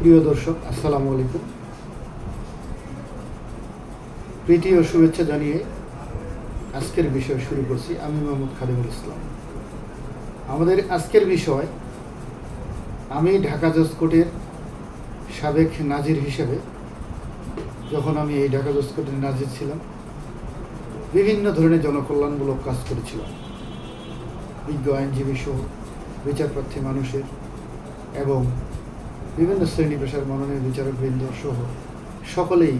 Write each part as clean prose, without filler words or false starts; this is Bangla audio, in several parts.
প্রিয় দর্শক, আসসালামু আলাইকুম। প্রীতি ও শুভেচ্ছা জানিয়ে আজকের বিষয় শুরু করছি। আমি মোহাম্মদ খাদিমুল ইসলাম। আমাদের আজকের বিষয়, আমি ঢাকা জজ কোর্টের সাবেক নাজির হিসেবে, যখন আমি এই ঢাকা জজ কোর্টের নাজির ছিলাম, বিভিন্ন ধরনের জনকল্যাণমূলক কাজ করেছিলাম। বিজ্ঞ আইনজীবী সহ বিচারপ্রার্থী মানুষের এবং বিভিন্ন শ্রেণী পেশার মাননীয় বিচারকবৃন্দ সহ সকলেই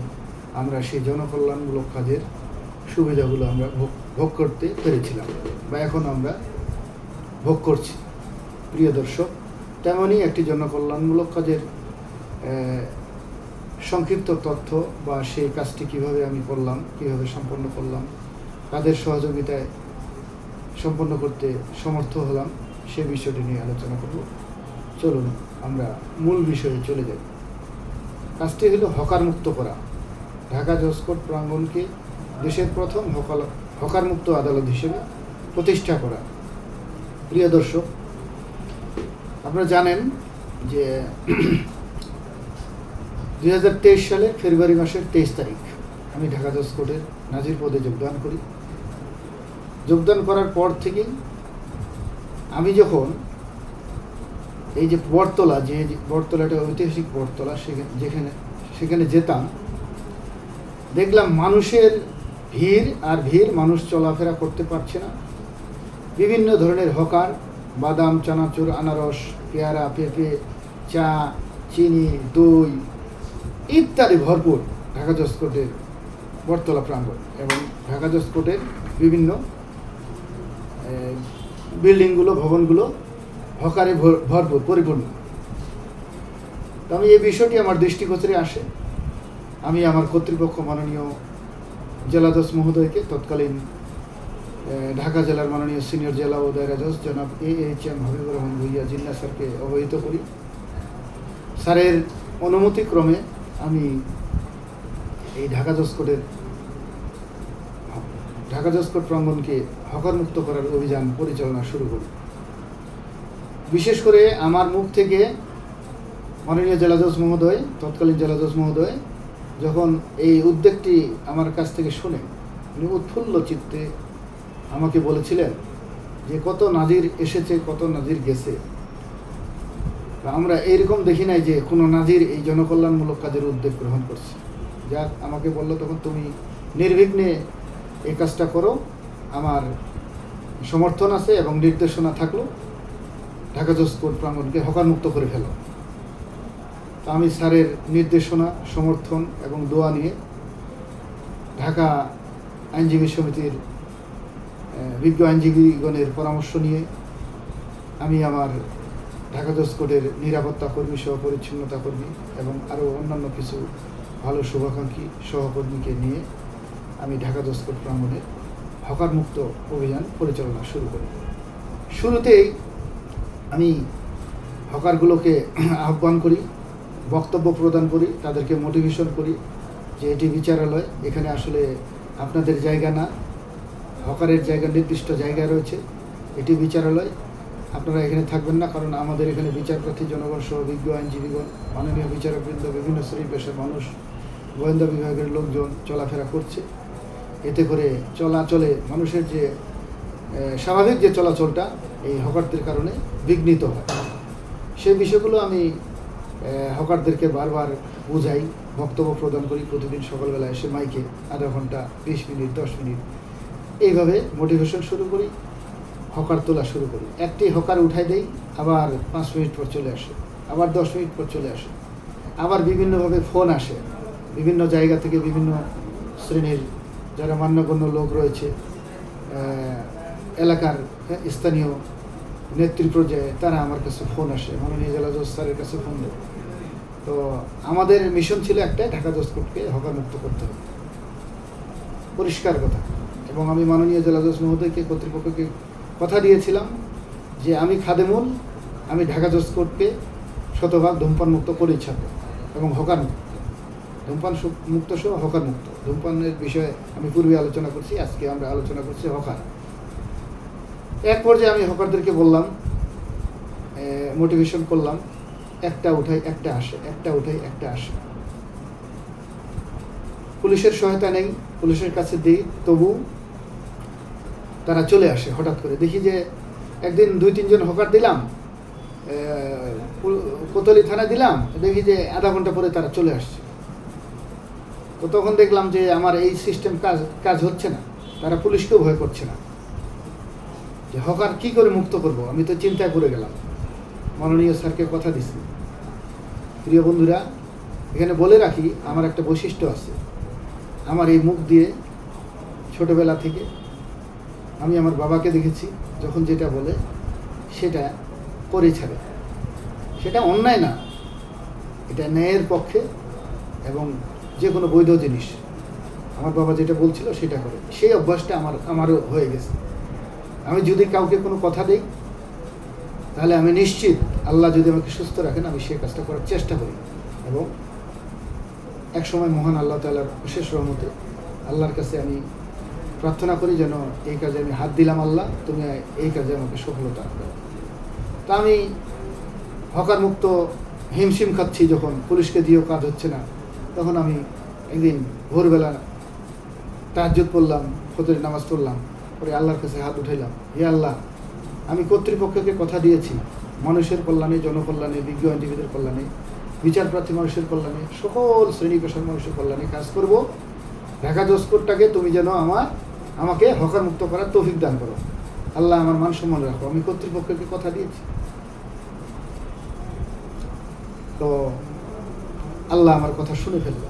আমরা সেই জনকল্যাণমূলক কাজের সুবিধাগুলো আমরা ভোগ করতে পেরেছিলাম বা এখন আমরা ভোগ করছি। প্রিয় দর্শক, তেমনই একটি জনকল্যাণমূলক কাজের সংক্ষিপ্ত তথ্য বা সেই কাজটি কিভাবে আমি করলাম, কিভাবে সম্পন্ন করলাম, কাদের সহযোগিতায় সম্পন্ন করতে সমর্থ হলাম, সে বিষয়টি নিয়ে আলোচনা করব। চলুন আমরা মূল বিষয়ে চলে যাই। কাজটি হলো হকার মুক্ত করা। ঢাকা জজ কোর্ট প্রাঙ্গণকে দেশের প্রথম হকার মুক্ত আদালত হিসেবে প্রতিষ্ঠা করা। প্রিয় দর্শক, আপনারা জানেন যে 2023 সালের ফেব্রুয়ারি মাসের 23 তারিখ আমি ঢাকা জজ কোর্টের নাজির পদে যোগদান করি। যোগদান করার পর থেকেই আমি যখন এই যে বটতলা, যে বটতলাটা ঐতিহাসিক বটতলা, সেখানে যেতাম, দেখলাম মানুষের ভিড় আর ভিড়, মানুষ চলাফেরা করতে পারছে না। বিভিন্ন ধরনের হকার, বাদাম, চানাচুর, আনারস, পেয়ারা, পেঁপে, চা, চিনি, দই ইত্যাদি ভরপুর ঢাকা জজ কোর্টের বটতলা প্রাঙ্গণ এবং ঢাকা জজ কোর্টের বিভিন্ন বিল্ডিংগুলো, ভবনগুলো হকারে ভরপুর, পরিপূর্ণ। তো আমি এই বিষয়টি আমার দৃষ্টিগোচরে আসে। আমি আমার কর্তৃপক্ষ মাননীয় জেলা জজ মহোদয়কে, তৎকালীন ঢাকা জেলার মাননীয় সিনিয়র জেলা ও দায়রা জজ জনাব AHM হাবিবুর রহমান ভুইয়া জিন্না স্যারকে অবহিত করি। স্যারের অনুমতিক্রমে আমি এই ঢাকা জজ কোর্ট প্রাঙ্গণকে হকার মুক্ত করার অভিযান পরিচালনা শুরু করি। বিশেষ করে আমার মুখ থেকে মাননীয় জেলা জজ মহোদয়, তৎকালীন জেলা জজ মহোদয় যখন এই উদ্যোগটি আমার কাছ থেকে শুনে, উনি উৎফুল্ল চিত্তে আমাকে বলেছিলেন যে কত নাজির এসেছে, কত নাজির গেছে। আমরা এইরকম দেখি নাই যে কোনো নাজির এই জনকল্যাণমূলক কাজের উদ্যোগ গ্রহণ করছে। যাক, আমাকে বলল তখন, তুমি নির্বিঘ্নে এই কাজটা করো, আমার সমর্থন আছে এবং নির্দেশনা থাকলো, ঢাকা জজ কোর্ট প্রাঙ্গণকে হকার মুক্ত করে ফেলো। তা আমি স্যারের নির্দেশনা, সমর্থন এবং দোয়া নিয়ে ঢাকা আইনজীবী সমিতির বিজ্ঞ আইনজীবীগণের পরামর্শ নিয়ে আমি আমার ঢাকা জজ কোর্টের নিরাপত্তা কর্মী সহ পরিচ্ছন্নতা কর্মী এবং আরও অন্যান্য কিছু ভালো শুভাকাঙ্ক্ষী সহকর্মীকে নিয়ে আমি ঢাকা জজ কোর্ট প্রাঙ্গণে হকার মুক্ত অভিযান পরিচালনা শুরু করি। শুরুতেই আমি হকারগুলোকে আহ্বান করি, বক্তব্য প্রদান করি, তাদেরকে মোটিভেশন করি যে এটি বিচারালয়, এখানে আসলে আপনাদের জায়গা না, হকারের জায়গা, নির্দিষ্ট জায়গা রয়েছে, এটি বিচারালয়, আপনারা এখানে থাকবেন না, কারণ আমাদের এখানে বিচারপ্রার্থী জনগণ সহ বিজ্ঞ আইনজীবীগণ, মাননীয় বিচারকবৃন্দ, বিভিন্ন শ্রেণী পেশার মানুষ, গোয়েন্দা বিভাগের লোকজন চলাফেরা করছে। এতে করে চলাচলে মানুষের যে স্বাভাবিক যে চলাচলটা এই হকারদের কারণে বিঘ্নিত হয়। সেই বিষয়গুলো আমি হকারদেরকে বারবার বোঝাই, বক্তব্য প্রদান করি। প্রতিদিন সকালবেলা এসে মাইকে আধা ঘন্টা, 20 মিনিট, 10 মিনিট এইভাবে মোটিভেশন শুরু করি, হকার তোলা শুরু করি। একটি হকার উঠাই দেই, আবার 5 মিনিট পর চলে আসে, আবার 10 মিনিট পর চলে আসে, আবার বিভিন্নভাবে ফোন আসে বিভিন্ন জায়গা থেকে, বিভিন্ন শ্রেণীর যারা মান্যগণ্য লোক রয়েছে, এলাকার স্থানীয় নেতৃত্ব পর্যায়ে, তারা আমার কাছে ফোন আসে, মাননীয় জেলা জজ স্যারের কাছে ফোন দেয়। তো আমাদের মিশন ছিল একটাই, ঢাকা জজ কোর্টকে হকার মুক্ত করতে হবে, পরিষ্কার কথা। এবং আমি মাননীয় জেলা জজ মহোদয়কে, কর্তৃপক্ষকে কথা দিয়েছিলাম যে আমি খাদেমুল, আমি ঢাকা জজ কোর্টকে শতভাগ ধূমপান মুক্ত করেই ছাড়ব এবং হকার মুক্ত, ধূমপান মুক্ত সহ হকার মুক্ত। ধূমপানের বিষয়ে আমি পূর্বে আলোচনা করছি, আজকে আমরা আলোচনা করছি হকার। এক পর্যায়ে আমি হকারদেরকে বললাম, মোটিভেশন করলাম একটা উঠাই একটা আসে, একটা উঠাই একটা আসে। পুলিশের সহায়তা নেই, পুলিশের কাছে দিই, তবু তারা চলে আসে। হঠাৎ করে দেখি যে একদিন 2-3 জন হকার দিলাম, কোতোয়ালি থানায় দিলাম, দেখি যে আধা ঘন্টা পরে তারা চলে আসছে। তো তখন দেখলাম যে আমার এই সিস্টেম কাজ হচ্ছে না, তারা পুলিশকেও ভয় করছে না। যে হকার কি করে মুক্ত করব, আমি তো চিন্তা করে গেলাম। মাননীয় স্যারকে কথা দিছি। প্রিয় বন্ধুরা, এখানে বলে রাখি, আমার একটা বৈশিষ্ট্য আছে। আমার এই মুখ দিয়ে ছোটবেলা থেকে আমি আমার বাবাকে দেখেছি, যখন যেটা বলে সেটা করে ছাড়ে। সেটা অন্যায় না, এটা ন্যায়ের পক্ষে এবং যে কোনো বৈধ জিনিস আমার বাবা যেটা বলছিল সেটা করে। সেই অভ্যাসটা আমারও হয়ে গেছে। আমি যদি কাউকে কোনো কথা দিই, তাহলে আমি নিশ্চিত আল্লাহ যদি আমাকে সুস্থ রাখেন, আমি সেই কাজটা করার চেষ্টা করি। এবং একসময় মহান আল্লাহ তাআলার বিশেষ রহমতে আল্লাহর কাছে আমি প্রার্থনা করি যেন এই কাজে আমি হাত দিলাম, আল্লাহ তুমি এই কাজে আমাকে সফলতা দাও। তা আমি হকার মুক্ত হিমশিম খাচ্ছি, যখন পুলিশকে দিয়েও কাজ হচ্ছে না, তখন আমি একদিন ভোরবেলা তাহাজ্জুদ পড়লাম, ফজরের নামাজ পড়লাম, পরে আল্লাহর কাছে হাত উঠাইলাম, হে আল্লাহ, আমি কর্তৃপক্ষকে কথা দিয়েছি মানুষের কল্যাণে, জনকল্যাণে, বিজ্ঞ আইনজীবীদের কল্যাণে, বিচারপ্রার্থী মানুষের কল্যাণে, সকল শ্রেণী পেশার মানুষের কল্যাণে কাজ করব। ঢাকা জজকোর্টটাকে তুমি যেন আমাকে হকার মুক্ত করার তৌফিক দান করো। আল্লাহ আমার মান সম্মান রাখো, আমি কর্তৃপক্ষকে কথা দিয়েছি। তো আল্লাহ আমার কথা শুনে ফেলল।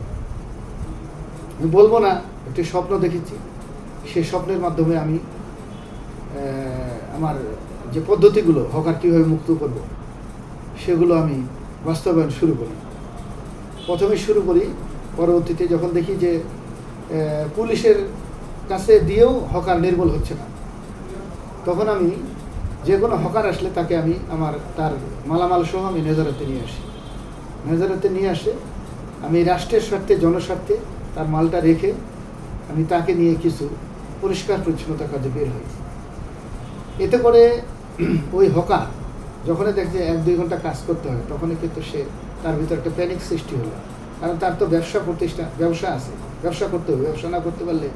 আমি বলবো না, একটি স্বপ্ন দেখেছি, সেই স্বপ্নের মাধ্যমে আমি আমার যে পদ্ধতিগুলো হকার কীভাবে মুক্ত করব সেগুলো আমি বাস্তবায়ন শুরু করি। প্রথমে শুরু করি, পরবর্তীতে যখন দেখি যে পুলিশের কাছে দিয়েও হকার নির্মূল হচ্ছে না, তখন আমি যে কোনো হকার আসলে তাকে আমি তার মালামাল সহ আমি নেজারাতে নিয়ে আসি। নেজারাতে নিয়ে আসে আমি রাষ্ট্রের স্বার্থে, জনস্বার্থে তার মালটা রেখে আমি তাকে নিয়ে কিছু পরিষ্কার পরিচ্ছন্নতা কাজে বের হই। এতে করে ওই হকার যখনই দেখছে 1-2 ঘন্টা কাজ করতে হয়, তখনই কিন্তু তার ভিতরে একটা প্যানিক সৃষ্টি হলো। কারণ তার তো ব্যবসা আছে, ব্যবসা করতে হবে, ব্যবসা না করতে পারলে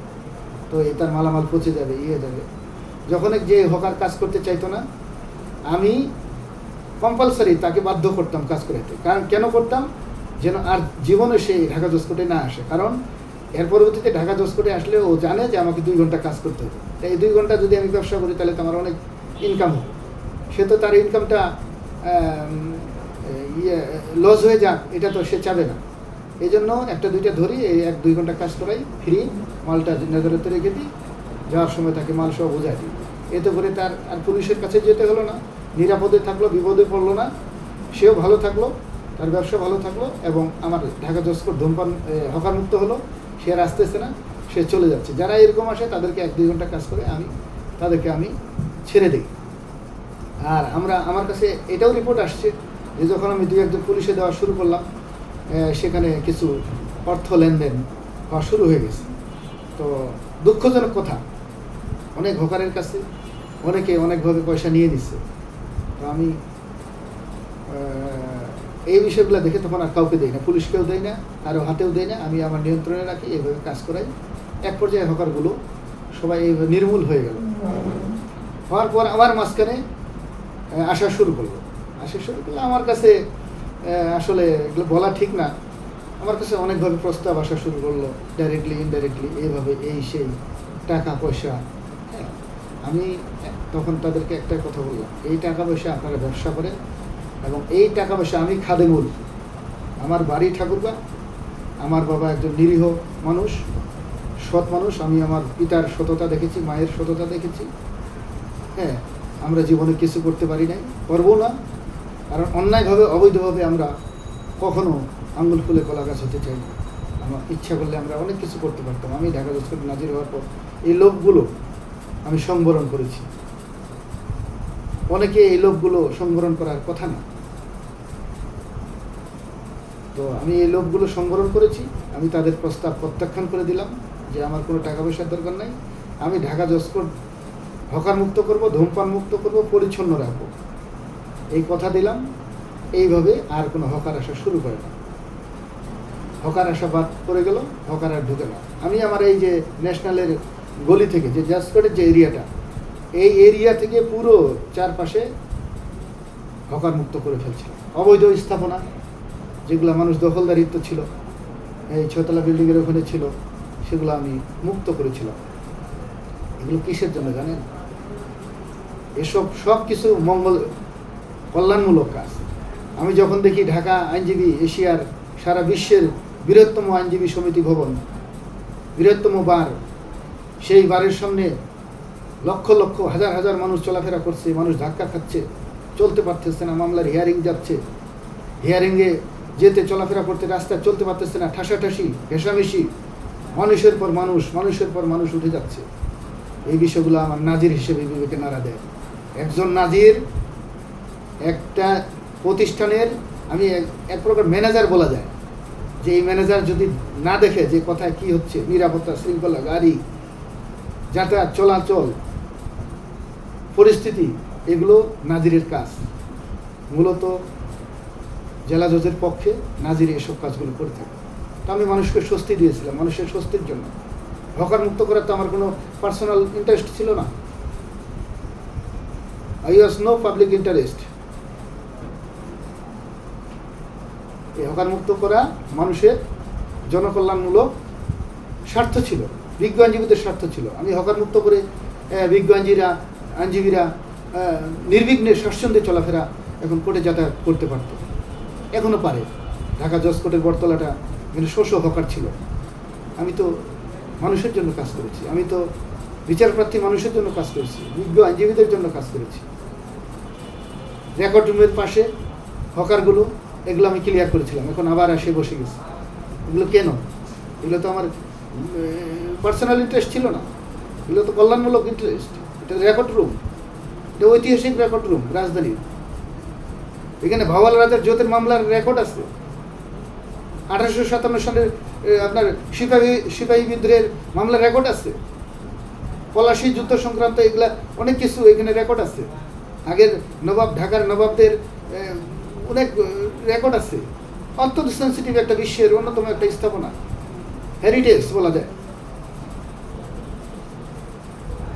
তো তার মালামাল পচে যাবে, যাবে। যখন যে হকার কাজ করতে চাইতো না, আমি কম্পালসারি তাকে বাধ্য করতাম কাজ করাইতে। কারণ কেন করতাম? যেন আর জীবনে সেই ঢাকা জজকোর্টে না আসে। কারণ এর পরবর্তীতে ঢাকা জজকোর্টে আসলে ও জানে যে আমাকে 2 ঘন্টা কাজ করতে হবে। তাই এই 2 ঘন্টা যদি আমি ব্যবসা করি, তাহলে তো আমার অনেক ইনকাম হবে। সে তো তার ইনকামটা লস হয়ে যাক, এটা তো সে চাবে না। এই জন্য 1-2টা ধরি, এই 1-2 ঘন্টা কাজ করাই, ফ্রি মালটা নেজারাতে রেখে দিই, যাওয়ার সময় তাকে মাল সহ বোঝাই দিই। এতে করে তার আর পুলিশের কাছে যেতে হলো না, নিরাপদে থাকলো, বিপদে পড়লো না, সেও ভালো থাকলো, তার ব্যবসা ভালো থাকলো, এবং আমার ঢাকা জজকোর্ট ধূমপান হকার মুক্ত হলো। সে আর আসতেছে না, সে চলে যাচ্ছে। যারা এরকম আসে তাদেরকে 1-2 ঘন্টা কাজ করে তাদেরকে আমি ছেড়ে দিই। আর আমার কাছে এটাও রিপোর্ট আসছে যে যখন আমি 2-1 পুলিশে দেওয়া শুরু করলাম, সেখানে কিছু অর্থ লেনদেন হওয়া শুরু হয়ে গেছে। তো দুঃখজনক কথা, অনেক হকারের কাছে অনেকে অনেকভাবে পয়সা নিয়ে নিচ্ছে। তো আমি এই বিষয়গুলো দেখে তখন আর কাউকে দেই না, পুলিশকেও দেই না, কারো হাতেও দেই না। আমি আমার নিয়ন্ত্রণে রাখি, এইভাবে কাজ করাই। এক পর্যায়ে হকারগুলো সবাই এইভাবে নির্মূল হয়ে গেল। হওয়ার পর আবার মাঝখানে আসা শুরু করলো। আমার কাছে আসলে এগুলো বলা ঠিক না, আমার কাছে অনেকভাবে প্রস্তাব আসা শুরু করলো, ডাইরেক্টলি ইনডাইরেক্টলি, এইভাবে, এই সেই টাকা পয়সা। হ্যাঁ, আমি তখন তাদেরকে একটাই কথা বললাম, এই টাকা পয়সা আপনারা ব্যবসা করেন, এবং এই টাকা পয়সা আমি খাদেমুল, আমার বাড়ি ঠাকুরগা, আমার বাবা একজন নিরীহ মানুষ, সৎ মানুষ। আমি আমার পিতার সততা দেখেছি, মায়ের সততা দেখেছি। হ্যাঁ, আমরা জীবনে কিছু করতে পারি নাই, করবো না। কারণ অন্যায়ভাবে, অবৈধভাবে আমরা কখনো আঙ্গুল ফুলে কলা গাছ হতে চাই না। আমার ইচ্ছা করলে আমরা অনেক কিছু করতে পারতাম। আমি ঢাকা জজকোর্টে নাজির হওয়ার পর এই লোকগুলো আমি সংবরণ করেছি। অনেকে এই লোকগুলো সংবরণ করার কথা না, তো আমি এই লোকগুলো সংবরণ করেছি। আমি তাদের প্রস্তাব প্রত্যাখ্যান করে দিলাম যে আমার কোনো টাকা পয়সার দরকার নাই, আমি ঢাকা জজকোর্ট হকার মুক্ত করব, ধূমপান মুক্ত করব, পরিচ্ছন্ন রাখবো, এই কথা দিলাম। এইভাবে আর কোনো হকার আসা শুরু করে না। হকার আসা বাদ পড়ে গেল, হকার আর ঢুকে না। আমি আমার এই যে ন্যাশনালের গলি থেকে যে জাজকোটের যে এরিয়াটা, এই এরিয়া থেকে পুরো চারপাশে হকার মুক্ত করে ফেলছিলাম। অবৈধ স্থাপনা যেগুলো মানুষ দখলদারিত্ব ছিল, এই 6 তলা বিল্ডিংয়ের ওখানে ছিল, সেগুলো আমি মুক্ত করেছিলাম। এগুলো কিসের জন্য জানেন? এসব সব কিছু মঙ্গল কল্যাণমূলক কাজ। আমি যখন দেখি ঢাকা আইনজীবী এশিয়ার সারা বিশ্বের বৃহত্তম আইনজীবী সমিতি ভবন, বৃহত্তম বার, সেই বারের সামনে লক্ষ লক্ষ হাজার হাজার মানুষ চলাফেরা করছে, মানুষ ধাক্কা খাচ্ছে, চলতে পারতেছে না, মামলার হিয়ারিং যাচ্ছে, হিয়ারিংয়ে যেতে চলাফেরা করতে রাস্তায় চলতে পারতেছে না, ঠাসাঠাসি ঘেঁষামেশি, মানুষের পর মানুষ, মানুষের পর মানুষ উঠে যাচ্ছে। এই বিষয়গুলো আমার নাজির হিসেবে বিবেকে নাড়া দেয়। একজন নাজির একটা প্রতিষ্ঠানের, আমি এক প্রকার ম্যানেজার বলা যায়, যে এই ম্যানেজার যদি না দেখে যে কোথায় কি হচ্ছে, নিরাপত্তা শৃঙ্খলা, গাড়ি যাতায়াত চলাচল পরিস্থিতি, এগুলো নাজিরের কাজ। মূলত জেলা জজের পক্ষে নাজির এসব কাজগুলো করে থাকে। তো আমি মানুষকে স্বস্তি দিয়েছিলাম, মানুষের স্বস্তির জন্য। হকার মুক্ত করার তো আমার কোনো পার্সোনাল ইন্টারেস্ট ছিল না। I was no public interest. এই হকার মুক্ত করা মানুষের জনকল্যাণমূলক স্বার্থ ছিল, বিজ্ঞ আইনজীবীদের স্বার্থ ছিল। আমি হকার মুক্ত করে বিজ্ঞ আইনজীবীরা নির্বিঘ্নে স্বাচ্ছন্দ্যে চলাফেরা এখন কোর্টে যাতায়াত করতে পারত, এখনও পারে। ঢাকা জজ কোর্টের বটতলাটা এখানে শোষ হকার ছিল। আমি তো মানুষের জন্য কাজ করেছি, আমি তো বিচারপ্রার্থী মানুষের জন্য কাজ করেছি, বিজ্ঞ আইনজীবীদের জন্য কাজ করেছি। রেকর্ড রুমের পাশে হকারগুলো, এগুলো আমি ক্লিয়ার করেছিলাম, এখন আবার এসে বসে গেছি। এগুলো কেন? এগুলো তো আমার পার্সোনাল ইন্টারেস্ট ছিল না, এগুলো তো কল্যাণমূলক ইন্টারেস্ট। এটা রেকর্ড রুম, এটা ঐতিহাসিক রেকর্ড রুম রাজধানীর। এখানে ভাওয়াল রাজার জোতের মামলার রেকর্ড আছে। 1857 সালের আপনার সিপাহী বিদ্রোহের মামলার রেকর্ড আছে। পলাশী যুদ্ধ সংক্রান্ত এগুলা অনেক কিছু এখানে রেকর্ড আছে। আগের নবাব, ঢাকার নবাবদের অনেক রেকর্ড আছে। অত্যন্ত সেন্সিটিভ একটা বিশ্বের অন্যতম একটা স্থাপনা, হেরিটেজ বলা যায়।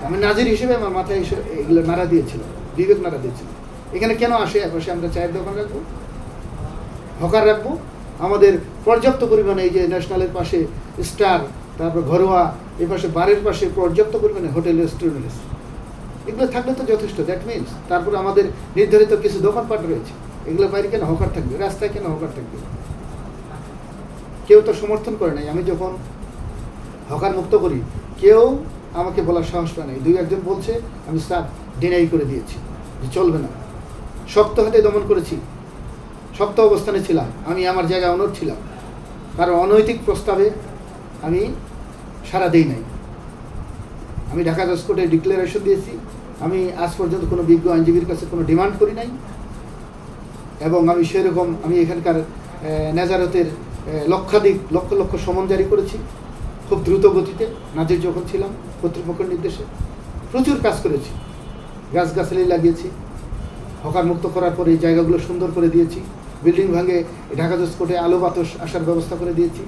আমি নাজির হিসেবে আমার মাথায় এগুলো নাড়া দিয়েছিল, বিবেক নাড়া দিয়েছিল। এখানে কেন আসে? পাশে আমরা চায়ের দোকান রাখবো, হকার রাখবো, আমাদের পর্যাপ্ত পরিমাণে এই যে ন্যাশনালের পাশে স্টার, তারপর ঘরোয়া, এই পাশে বারের পাশে পর্যাপ্ত পরিমাণে হোটেল, রেস্টুরেন্ট, এগুলো থাকলে তো যথেষ্ট। দ্যাট মিনস তারপর আমাদের নির্ধারিত কিছু দোকানপাট রয়েছে, এগুলো বাইরে কেন হকার থাকবে? রাস্তায় কেন হকার থাকবে? কেউ তো সমর্থন করে নাই। আমি যখন হকার মুক্ত করি, কেউ আমাকে বলার সাহস পায় নাই। 2-1 জন বলছে, আমি স্যার ডিনাই করে দিয়েছি যে চলবে না। শক্ত হাতে দমন করেছি, শক্ত অবস্থানে ছিলাম। আমি আমার জায়গায় অনড় ছিলাম, কারণ অনৈতিক প্রস্তাবে আমি সাড়া দেই নাই। আমি ঢাকা জজ কোর্টে ডিক্লারেশন দিয়েছি, আমি আজ পর্যন্ত কোনো বিজ্ঞ আইনজীবীর কাছে কোনো ডিমান্ড করি নাই, এবং আমি সেরকম আমি এখানকার নেজারতের লক্ষ লক্ষ সমন জারি করেছি খুব দ্রুত গতিতে। নাজির যখন ছিলাম কর্তৃপক্ষের নির্দেশে প্রচুর কাজ করেছি, গাছগাছালি লাগিয়েছি। হকার মুক্ত করার পরে এই জায়গাগুলো সুন্দর করে দিয়েছি, বিল্ডিং ভাঙে ঢাকা জজ কোর্টে আলো বাতাস আসার ব্যবস্থা করে দিয়েছি।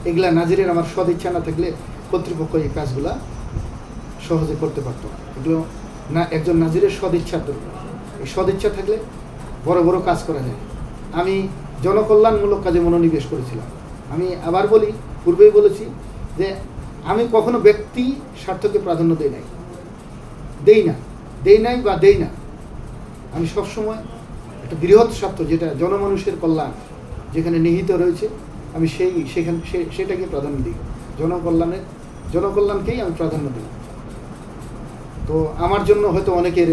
এগুলা নাজিরের আমার সদিচ্ছা না থাকলে কর্তৃপক্ষ এই কাজগুলা সহজে করতে পারতো না। এগুলো না, একজন নাজিরের সদিচ্ছা দরকার। এই সদিচ্ছা থাকলে বড় বড় কাজ করা যায়। আমি জনকল্যাণমূলক কাজে মনোনিবেশ করেছিলাম। আমি আবার বলি, পূর্বেই বলেছি যে আমি কখনো ব্যক্তি স্বার্থকে প্রাধান্য দেই না। আমি সবসময় একটা বৃহৎ স্বার্থ, যেটা জনমানুষের কল্যাণ যেখানে নিহিত রয়েছে, আমি সেটাকে প্রাধান্য দিই। জনকল্যাণকেই আমি প্রাধান্য দিই। তো আমার জন্য হয়তো অনেকের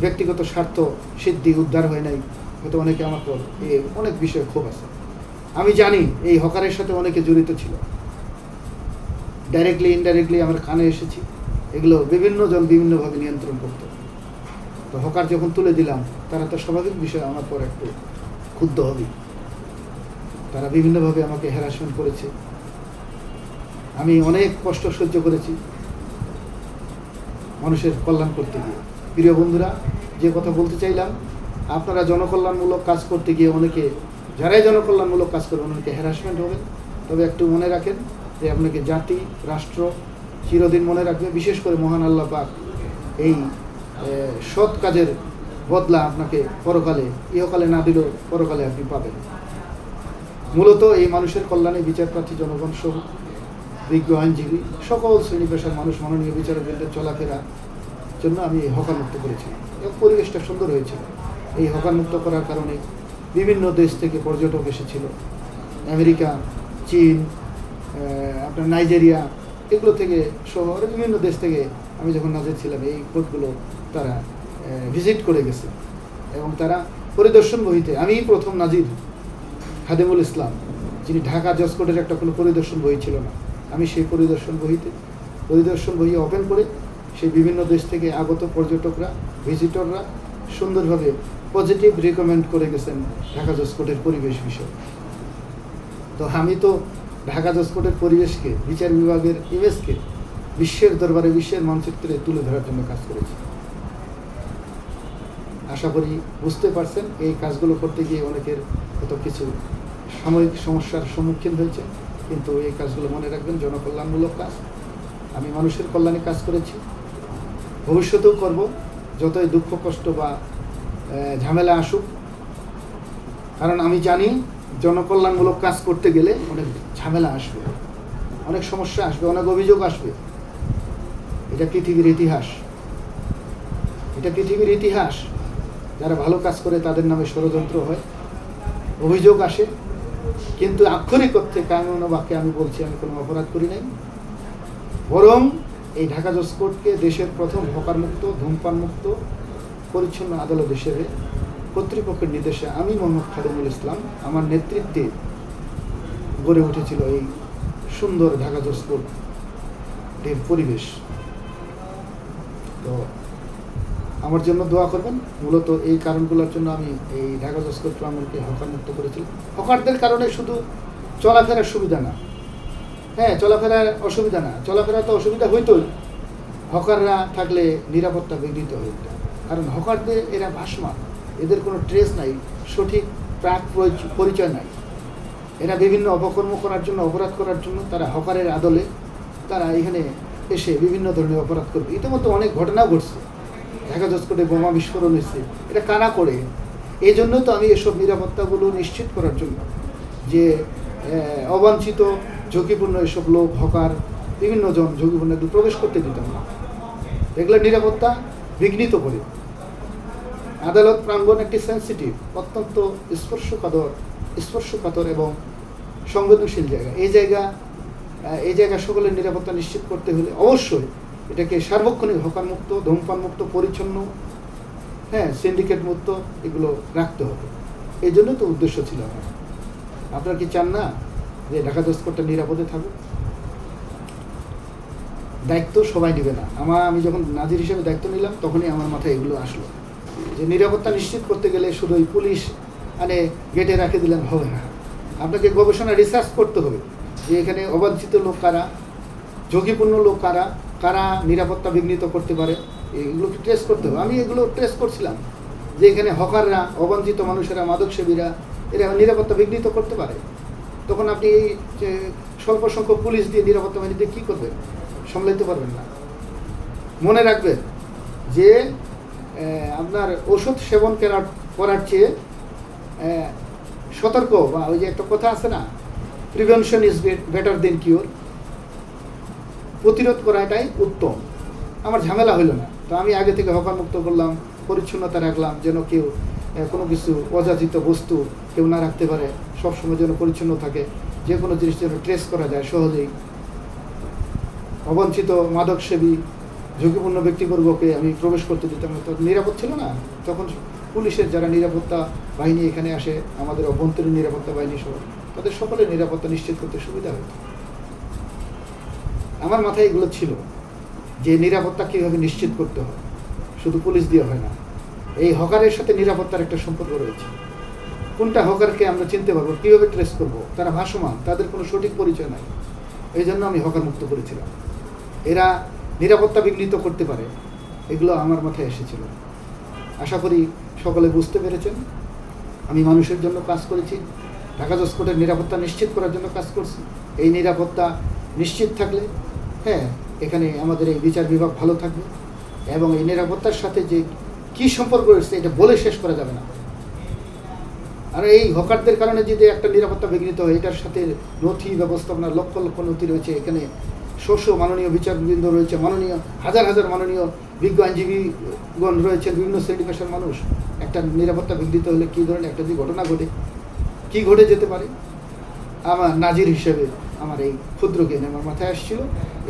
ব্যক্তিগত স্বার্থ সিদ্ধি উদ্ধার হয় নাই, হয়তো অনেকে আমার পর অনেক বিষয়ে ক্ষোভ আছে। আমি জানি এই হকারের সাথে অনেকে জড়িত ছিল, ডাইরেক্টলি ইনডাইরেক্টলি আমার কানে এসেছি। এগুলো বিভিন্ন জন বিভিন্নভাবে নিয়ন্ত্রণ করত। তো হকার যখন তুলে দিলাম, তারা তো স্বাভাবিক বিষয় আমার পর একটু ক্ষুব্ধ হবে। তারা বিভিন্নভাবে আমাকে হ্যারাসমেন্ট করেছে, আমি অনেক কষ্ট সহ্য করেছি মানুষের কল্যাণ করতে গিয়ে। প্রিয় বন্ধুরা, যে কথা বলতে চাইলাম, আপনারা জনকল্যাণমূলক কাজ করতে গিয়ে অনেকে, যারাই জনকল্যাণমূলক কাজ করবেন, অনেকে হ্যারাসমেন্ট হবেন। তবে একটু মনে রাখেন যে আপনাকে জাতি, রাষ্ট্র চিরদিন মনে রাখবে। বিশেষ করে মহান আল্লাহ পাক এই সৎ কাজের বদলা আপনাকে পরকালে, ইহকালে না দিলেও পরকালে আপনি পাবেন। মূলত এই মানুষের কল্যাণে বিচারপ্রার্থী জনগণ সহ বিজ্ঞ আইনজীবী সকল শ্রেণী পেশার মানুষ মাননীয় বিচারকদের চলাফেরা জন্য আমি এই হকারমুক্ত করেছিলাম এবং পরিবেশটা সুন্দর হয়েছিল। এই হকারমুক্ত করার কারণে বিভিন্ন দেশ থেকে পর্যটক এসেছিল, আমেরিকা, চীন, আপনার নাইজেরিয়া, এগুলো থেকে সহ বিভিন্ন দেশ থেকে আমি যখন নাজির ছিলাম এই কোর্টগুলো তারা ভিজিট করে গেছে এবং তারা পরিদর্শন বহিতে, আমিই প্রথম নাজির খাদেমুল ইসলাম যিনি ঢাকা জজ কোর্টের একটা কোনো পরিদর্শন বই ছিল না, আমি সেই পরিদর্শন বই ওপেন করে সেই বিভিন্ন দেশ থেকে আগত পর্যটকরা, ভিজিটররা সুন্দরভাবে পজিটিভ রিকমেন্ড করে গেছেন ঢাকা জজ কোর্টের পরিবেশ বিষয়। তো আমি তো ঢাকা জজ কোর্টের পরিবেশকে, বিচার বিভাগের ইমেজকে বিশ্বের দরবারে, বিশ্বের মানচিত্রে তুলে ধরার জন্য কাজ করেছি। আশা করি বুঝতে পারছেন এই কাজগুলো করতে গিয়ে অনেকের কত কিছু সাময়িক সমস্যার সম্মুখীন হয়েছে, কিন্তু এই কাজগুলো মনে রাখবেন জনকল্যাণমূলক কাজ। আমি মানুষের কল্যাণে কাজ করেছি, ভবিষ্যতেও করব। যতই দুঃখ কষ্ট বা ঝামেলা আসুক, কারণ আমি জানি জনকল্যাণমূলক কাজ করতে গেলে অনেক ঝামেলা আসবে, অনেক সমস্যা আসবে, অনেক অভিযোগ আসবে। এটা পৃথিবীর ইতিহাস, এটা পৃথিবীর ইতিহাস। যারা ভালো কাজ করে তাদের নামে ষড়যন্ত্র হয়, অভিযোগ আসে, কিন্তু আক্ষরিক অর্থে কানুন বাক্যে আমি বলছি আমি কোনো অপরাধ করি নাই। বরং এই ঢাকা জজ কোর্টকে দেশের প্রথম হকারমুক্ত, ধূমপানমুক্ত, পরিচ্ছন্ন আদালত হিসেবে কর্তৃপক্ষের নির্দেশে আমি মোহাম্মদ খাদেমুল ইসলাম আমার নেতৃত্বে গড়ে উঠেছিল এই সুন্দর ঢাকা জজ কোর্টের পরিবেশ। তো আমার জন্য দোয়া করবেন। মূলত এই কারণগুলোর জন্য আমি এই ঢাকা জজ কোর্ট প্রাঙ্গণকে হকারমুক্ত করেছিলাম। হকারদের কারণে শুধু চলাফেরার সুবিধা না, হ্যাঁ চলাফেরার অসুবিধা না, চলাফেরা তো অসুবিধা হইতোই, হকাররা থাকলে নিরাপত্তা বিঘ্নিত হইত। কারণ হকারদের এরা ভাসমান, এদের কোনো ট্রেস নাই, সঠিক প্রাক পরিচয় নাই। এরা বিভিন্ন অপকর্ম করার জন্য, অপরাধ করার জন্য তারা হকারের আদলে তারা এখানে এসে বিভিন্ন ধরনের অপরাধ করবে। ইতিমধ্যে অনেক ঘটনাও ঘটছে, ঢাকা জজ কোর্টে বোমা বিস্ফোরণ হয়েছে, এটা কারা করে। এই জন্যই তো আমি এসব নিরাপত্তাগুলো নিশ্চিত করার জন্য যে অবাঞ্ছিত ঝুঁকিপূর্ণ এসব লোক, হকার, বিভিন্ন জন ঝুঁকিপূর্ণ এগুলো প্রবেশ করতে দিতাম না। এগুলো নিরাপত্তা বিঘ্নিত করে। আদালত প্রাঙ্গণ একটি সেন্সিটিভ, অত্যন্ত স্পর্শকাতর এবং সংবেদনশীল জায়গা। এই জায়গা সকলের নিরাপত্তা নিশ্চিত করতে হলে অবশ্যই এটাকে সার্বক্ষণিক হকারমুক্ত, ধূমপানমুক্ত, পরিচ্ছন্ন, হ্যাঁ সিন্ডিকেট মুক্ত এগুলো রাখতে হবে। এই জন্য তো উদ্দেশ্য ছিল আমার। আপনারা কি চান না যে ঢাকা জজ কোর্টটা নিরাপদে থাকুক? দায়িত্ব সবাই নেবে না। আমি যখন নাজির হিসেবে দায়িত্ব নিলাম তখনই আমার মাথায় এগুলো আসলো যে নিরাপত্তা নিশ্চিত করতে গেলে শুধু ওই পুলিশ গেটে রাখে দিলেন হবে না। আপনাকে গবেষণা রিসার্চ করতে হবে যে এখানে অবাঞ্ছিত লোক কারা, ঝুঁকিপূর্ণ লোক কারা, কারা নিরাপত্তা বিঘ্নিত করতে পারে, এগুলোকে ট্রেস করতে হবে। আমি এগুলো ট্রেস করছিলাম যে এখানে হকাররা, অবাঞ্ছিত মানুষেরা, মাদকসেবীরা এরা নিরাপত্তা বিঘ্নিত করতে পারে। তখন আপনি এই স্বল্প সংখ্যক পুলিশ দিয়ে, নিরাপত্তা বাহিনী দিয়ে কী করবেন? সামলাইতে পারবেন না। মনে রাখবেন যে আপনার ওষুধ সেবন করার চেয়ে সতর্ক, বা ওই যে একটা কথা আছে না, prevention is better then cure, প্রতিরোধ করাটাই উত্তম। আমার ঝামেলা হইল না, তো আমি আগে থেকে হকারমুক্ত করলাম, পরিচ্ছন্নতা রাখলাম, যেন কেউ কোনো কিছু অযাচিত বস্তু কেউ না রাখতে পারে, সবসময় যেন পরিচ্ছন্ন থাকে, যে কোনো জিনিস যেন ট্রেস করা যায় সহজেই। অবাঞ্ছিত মাদকসেবী, ঝুঁকিপূর্ণ ব্যক্তিবর্গকে আমি প্রবেশ করতে দিতাম না। তো নিরাপদ ছিল না। তখন পুলিশের যারা নিরাপত্তা বাহিনী এখানে আসে, আমাদের অভ্যন্তরীণ নিরাপত্তা বাহিনী সহ, তাদের সকলের নিরাপত্তা নিশ্চিত করতে সুবিধা হতো। আমার মাথায় এগুলো ছিল যে নিরাপত্তা কীভাবে নিশ্চিত করতে হয়, শুধু পুলিশ দিয়ে হয় না। এই হকারের সাথে নিরাপত্তার একটা সম্পর্ক রয়েছে। কোনটা হকারকে আমরা চিনতে পারবো, কীভাবে ট্রেস করবো? তারা ভাসমান, তাদের কোনো সঠিক পরিচয় নাই। এই জন্য আমি হকার মুক্ত করেছিলাম। এরা নিরাপত্তা বিঘ্নিত করতে পারে, এগুলো আমার মাথায় এসেছিল। আশা করি সকলে বুঝতে পেরেছেন। আমি মানুষের জন্য কাজ করেছি, ঢাকা জজ কোর্টের নিরাপত্তা নিশ্চিত করার জন্য কাজ করছি। এই নিরাপত্তা নিশ্চিত থাকলে এখানে আমাদের এই বিচার বিভাগ ভালো থাকবে, এবং এই নিরাপত্তার সাথে যে কী সম্পর্ক রয়েছে এটা বলে শেষ করা যাবে না। আর এই হকারদের কারণে যদি একটা নিরাপত্তা বিঘ্নিত হয়, এটার সাথে নথি ব্যবস্থাপনা লক্ষ লক্ষ নথি রয়েছে, এখানে মাননীয় বিচারবৃন্দ রয়েছে, হাজার হাজার মাননীয় বিজ্ঞ আইনজীবীগণ রয়েছেন, বিভিন্ন শ্রেণী পেশার মানুষ। একটা নিরাপত্তা বিঘ্নিত হলে কী ধরনের একটা যদি ঘটনা ঘটে, কী ঘটে যেতে পারে, আমার নাজির হিসেবে আমার এই ক্ষুদ্র জ্ঞান আমার মাথায় আসছিল।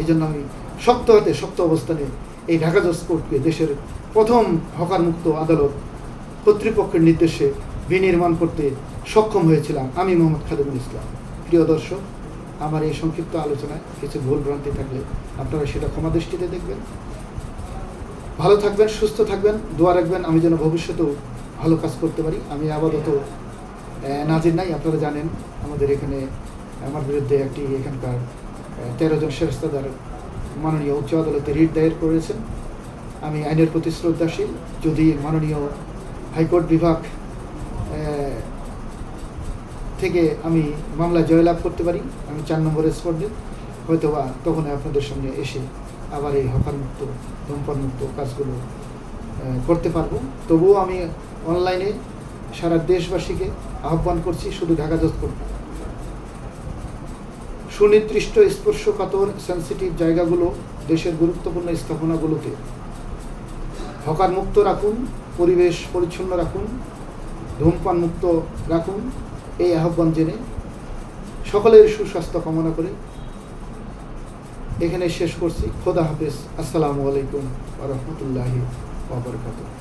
এই জন্য আমি শক্ত হাতে শক্ত অবস্থানে এই ঢাকা জজ কোর্টকে দেশের প্রথম হকার মুক্ত আদালত কর্তৃপক্ষের নির্দেশে বিনির্মাণ করতে সক্ষম হয়েছিলাম আমি, মোহাম্মদ খাদেমুল ইসলাম। প্রিয় দর্শক, আমার এই সংক্ষিপ্ত আলোচনায় কিছু ভুল ভ্রান্তি থাকলে আপনারা সেটা ক্ষমা দৃষ্টিতে দেখবেন। ভালো থাকবেন, সুস্থ থাকবেন, দোয়া রাখবেন আমি যেন ভবিষ্যতেও ভালো কাজ করতে পারি। আমি আপাতত নাজির নাই, আপনারা জানেন আমাদের এখানে আমার বিরুদ্ধে একটি এখানকার 13 জন সেরেস্তাদার মাননীয় উচ্চ আদালতে রিট দায়ের করেছেন। আমি আইনের প্রতি শ্রদ্ধাশীল। যদি মাননীয় হাইকোর্ট বিভাগ থেকে আমি মামলা জয়লাভ করতে পারি, আমি 4 নম্বর রেসপন্ডেন্ট, হয়তোবা তখন আপনাদের সামনে এসে আবার এই হকার মুক্ত ধূমপান মুক্ত কাজগুলো করতে পারবো। তবুও আমি অনলাইনে সারা দেশবাসীকে আহ্বান করছি, শুধু ঢাকা জজ কোর্ট, সুনির্দিষ্ট স্পর্শকাতর সেন্সিটিভ জায়গাগুলো, দেশের গুরুত্বপূর্ণ স্থাপনাগুলোতে হকার মুক্ত রাখুন, পরিবেশ পরিচ্ছন্ন রাখুন, ধূমপান মুক্ত রাখুন। এই আহ্বান জেনে সকলের সুস্বাস্থ্য কামনা করে এখানে শেষ করছি। খোদা হাফেজ। আসসালামু আলাইকুম ওয়া রাহমাতুল্লাহি ওয়া বারাকাতুহু।